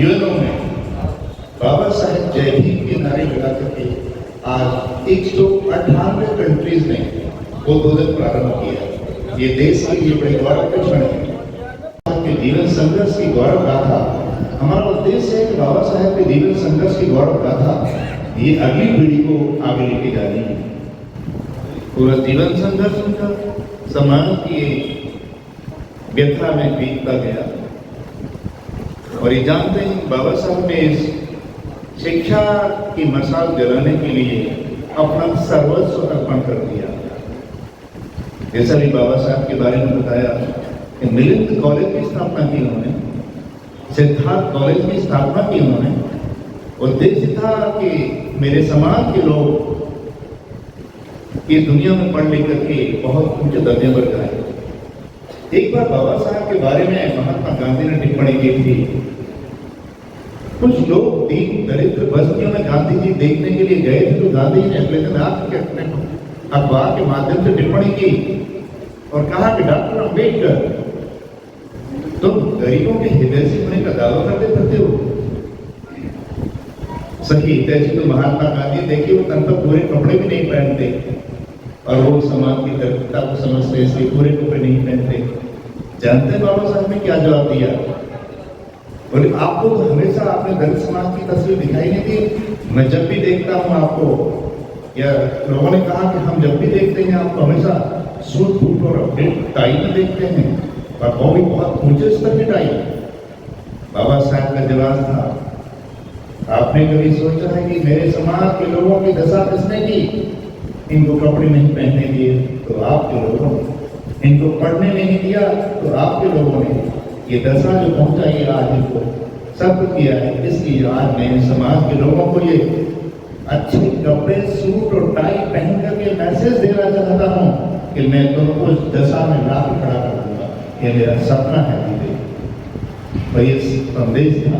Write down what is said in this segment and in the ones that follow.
UNO में बाबा साहेब जय भीम के नारे लगा करके आज 198 कंट्रीज ने उद्बोधन प्रारंभ किया। ये देश के लिए बड़े गौरव के क्षण है कि जीवन संघर्ष की गौरव गाथा, हमारा उद्देश्य है कि बाबा साहेब के जीवन संघर्ष की गौरव गाथा ये अगली पीढ़ी को आगे लेके जानी है। पूरा जीवन संघर्ष उनका समाज की व्यथा में बीतता गया और ये जानते हैं बाबा साहब ने इस शिक्षा की मशाल जलाने के लिए अपना सर्वस्व अर्पण कर दिया। जैसा भी बाबा साहब के बारे में बताया कि मिलिंद कॉलेज की स्थापना की उन्होंने, सिद्धार्थ कॉलेज की स्थापना की उन्होंने। उद्देश्य था कि मेरे समाज के लोग इस दुनिया में पढ़ लिख करके बहुत ऊंचे दर्जे पर जाए। एक बार बाबा साहब के बारे में महात्मा गांधी ने टिप्पणी की थी। कुछ लोग दीन दरिद्र बस्तियों में गांधी जी देखने के लिए गए थे, तो गांधी जी ने अगले दिन आकर अपने अखबार के माध्यम से टिप्पणी की और कहा कि डॉक्टर अम्बेडकर, तुम गरीबों के हृदय से होने का दावा करते हो। सही तैसी तो महात्मा गांधी देखिए, वो तन पर पूरे कपड़े भी नहीं पहनते और वो समाज की दरिद्रता को समझते इसलिए पूरे कपड़े नहीं पहनते। जानते हैं बाबा साहब ने क्या जवाब दिया? बोले आपको तो हमेशा आपने दलित समाज की तस्वीर दिखाई नहीं दी। मैं जब भी देखता हूँ आपको, या लोगों ने कहा कि हम जब भी देखते हैं आपको हमेशा सूट बूट और अपडेट टाई में देखते हैं, और वो भी बहुत ऊंचे स्तर की टाई। बाबा साहब का जवाब था, आपने कभी सोचा है कि मेरे समाज के लोगों की दशा किसने की? इनको कपड़े नहीं पहनने दिए तो आपके लोगों ने, इनको पढ़ने नहीं दिया तो आपके लोगों ने। ये दशा जो पहुंचाई आज इनको सब किया है, इसलिए आज मैं समाज के लोगों को ये अच्छे कपड़े सूट और टाई पहन करके मैसेज देना चाहता हूँ कि मैं तुमको इस दशा में ला के खड़ा कर दूंगा। ये मेरा सपना है दीदी। और ये संदेश था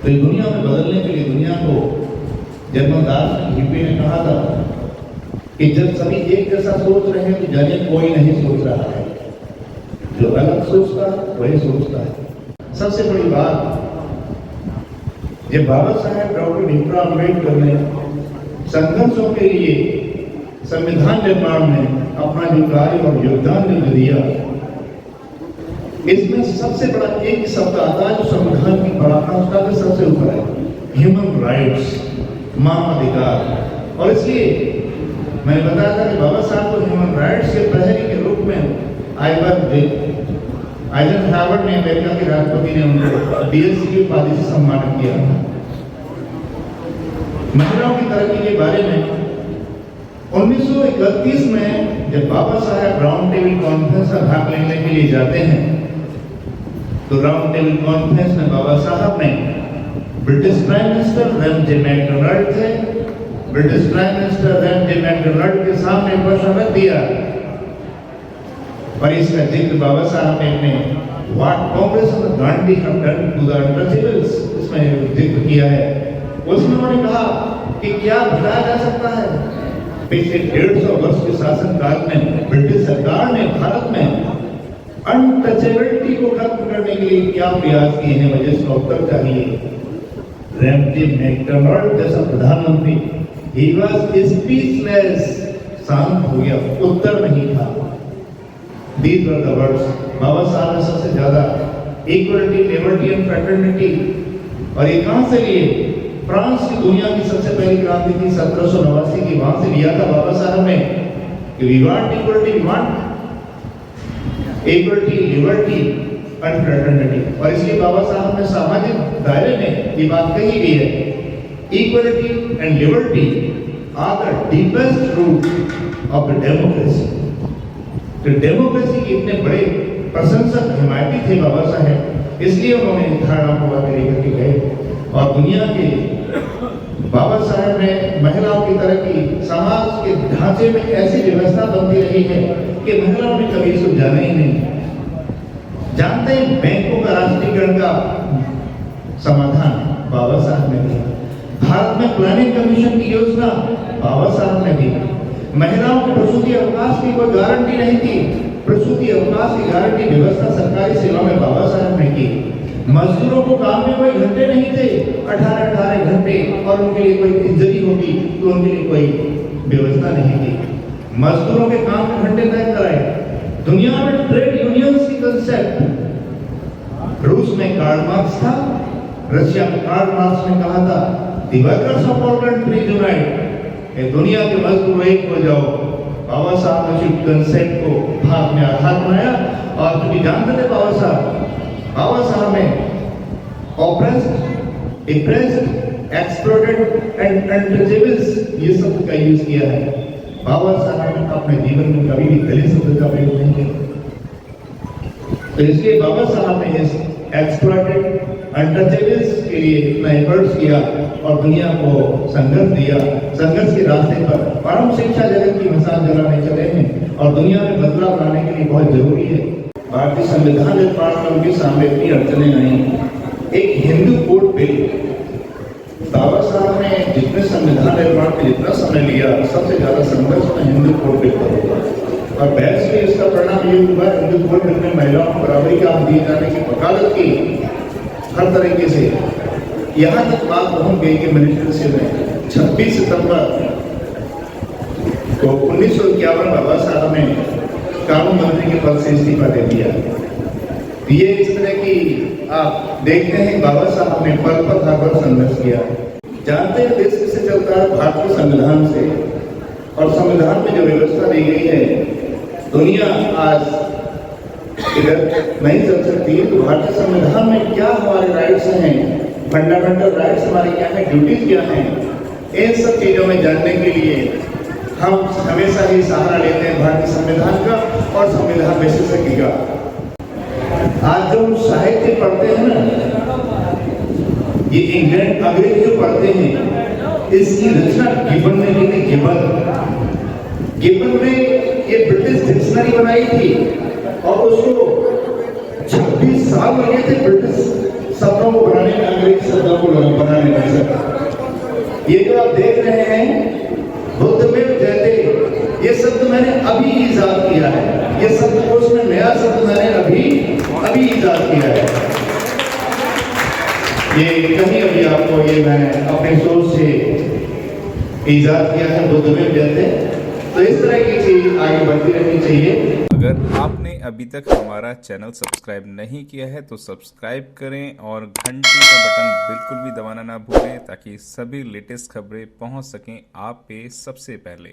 तो ये दुनिया में बदलने के लिए, दुनिया को जन्मदास हिप्पी ने कहा था कि जब सभी एक जैसा सोच रहे हैं तो जानिए कोई नहीं सोच रहा है, जो अलग सोचता है वही सोचता है। सबसे बड़ी बात, जब बाबा साहेब डॉक्टर भीमराव अम्बेडकर ने संघर्षों के लिए संविधान निर्माण में अपना जो कार्य और योगदान जो दिया, इसमें सबसे बड़ा एक शब्द आता है जो संविधान की पराकाष्ठा उसका भी सबसे ऊपर है, ह्यूमन राइट्स, मानव अधिकार। और इसलिए मैंने बताया था कि बाबा साहब को ह्यूमन राइट्स के प्रहरी के रूप में आइजनहावर ने, अमेरिका के राष्ट्रपति ने उनको डीएससी की उपाधि से सम्मानित किया। महिलाओं की तरक्की के बारे में 1931 में जब बाबा साहब राउंड टेबल कॉन्फ्रेंस में भाग लेने के लिए जाते हैं, तो राउंड टेबल कॉन्फ्रेंस में बाबा साहब ने, British prime minister Ramsay MacDonald थे, British prime minister Ramsay MacDonald के सामने प्रश्न रख दिया और इसका जिक्र बाबा साहब ने अपने what Congress of Gandhi have done to the untouchables इसमें जिक्र किया है। उसमें उन्होंने कहा कि क्या बताया जा सकता है, पिछले 150 वर्ष के शासनकाल में ब्रिटिश सरकार ने भारत में अनटचेबिलिटी को खत्म करने के लिए क्या प्रयास किए हैं? मुझे इसका उत्तर चाहिए। रेमजे मैकडोनाल्ड जैसा प्रधानमंत्री, ही वाज स्पीचलेस, शांत हो गया, उत्तर नहीं था। These were the words। बाबा साहब ने सबसे ज्यादा इक्वलिटी, लिबर्टी एंड फ्रेटर्निटी, और ये कहां से लिए? फ्रांस की दुनिया की सबसे पहली क्रांति थी 1789 की, वहां से लिया था बाबा साहब ने कि we want equality, we want equality, liberty and fraternity. और इसलिए बाबा साहब ने सामाजिक दायरे में ये बात कही गई है, equality and liberty are the deepest root of the democracy. तो डेमोक्रेसी के इतने बड़े प्रशंसक, हिमायती थे बाबा साहेब, इसलिए उन्होंने धारणा को आगे लेकर के गए। और दुनिया के बाबा साहेब ने महिलाओं की तरह की समाज के ढांचे में ऐसी व्यवस्था बनती रही है कि महिलाओं ने कभी इसको जाना ही नहीं। जानते हैं बैंकों का राष्ट्रीयकरण का समाधान बाबा साहब ने दिया। भारत में प्लानिंग कमीशन की योजना बाबा साहब ने दी। महिलाओं के प्रसूति अवकाश की कोई गारंटी नहीं थी, प्रसूति अवकाश की गारंटी व्यवस्था सरकारी सेवा में बाबा साहब ने की। मजदूरों को काम में कोई घंटे नहीं थे, 18-18 घंटे, और उनके लिए कोई इंजरी होगी तो उनके लिए कोई व्यवस्था नहीं थी। मजदूरों के काम के घंटे तय कराए। दुनिया में ट्रेड यूनियंस की कंसेप्ट, रूस में कार्ल मार्क्स था, रशिया में कार्ल मार्क्स ने कहा था the workers of all countries unite, ये दुनिया के मजदूर एक हो जाओ। बाबा साहब ने इस कंसेप्ट को भारत में आधार बनाया, और क्योंकि जानते थे बाबा साहब ने oppressed, depressed, exploited and untouchables ये शब्द का यूज किया है। बाबा साहब ने अपने जीवन में कभी भी दलित शब्द का प्रयोग नहीं किया। तो इसलिए बाबा साहब ने इस एक्सप्लॉइटेड, अनटचेबल्स के लिए इतना एफर्ट्स किया और दुनिया को संघर्ष दिया। संघर्ष के रास्ते पर परम शिक्षा जगत की मिसाल जलाने चले हैं, और दुनिया में बदलाव लाने के लिए बहुत जरूरी है। भारतीय संविधान निर्माण में उनके सामने इतनी अड़चने आई। एक हिंदू कोड बिल, बाबा साहब ने जितने संविधान निर्माण में जितना समय लिया, सबसे ज्यादा संघर्ष में हिंदू कोड बिल पर हुआ, और बहस में इसका परिणाम ये हुआ हिंदू कोड बिल में महिलाओं को बराबरी का हक दिए जाने की वकालत की हर तरीके से। यहाँ तक बात पहुंच गई कि मिनिस्ट्री में 26 सितंबर तो 1951 बाबा साहब ने कानून मंत्री के पद से इस्तीफा दे दिया। ये इस तरह की आप देखते हैं बाबा साहब ने पल पर हर बार संघर्ष किया। जानते हैं देश कैसे चलता है, भारतीय संविधान से, और संविधान में जो व्यवस्था दी गई है, दुनिया आज इधर नहीं चल सकती। तो भारतीय संविधान में क्या हमारे राइट्स हैं, फंडामेंटल राइट्स हमारे क्या हैं, ड्यूटीज क्या हैं, इन सब चीजों में जानने के लिए हम हमेशा ही सहारा लेते हैं भारतीय संविधान का और संविधान विशेषज्ञ का। आज जो हम साहित्य पढ़ते हैं ना, ये इंग्लैंड अंग्रेजी जो पढ़ते हैं, इसकी रचना गिबन ने की थी। गिबन ने ये ब्रिटिश डिक्शनरी बनाई थी, और उसको 26 साल लगे थे ब्रिटिश शब्दों को बनाने में, अंग्रेजी शब्दों को बनाने में। ये जो आप देख रहे हैं बुद्ध में जयते, ये शब्द मैंने अभी ईजाद किया है। ये शब्दकोश में नया शब्द मैंने अभी ईजाद किया है। ये कहीं अभी आपको ये मैंने अपने सोच से ईजाद किया है, बुद्ध में जयते। तो इस तरह की चीज आगे बढ़ती रहनी चाहिए। अगर आपने अभी तक हमारा चैनल सब्सक्राइब नहीं किया है तो सब्सक्राइब करें, और घंटी का बटन बिल्कुल भी दबाना ना भूलें, ताकि सभी लेटेस्ट खबरें पहुंच सकें आप पे सबसे पहले।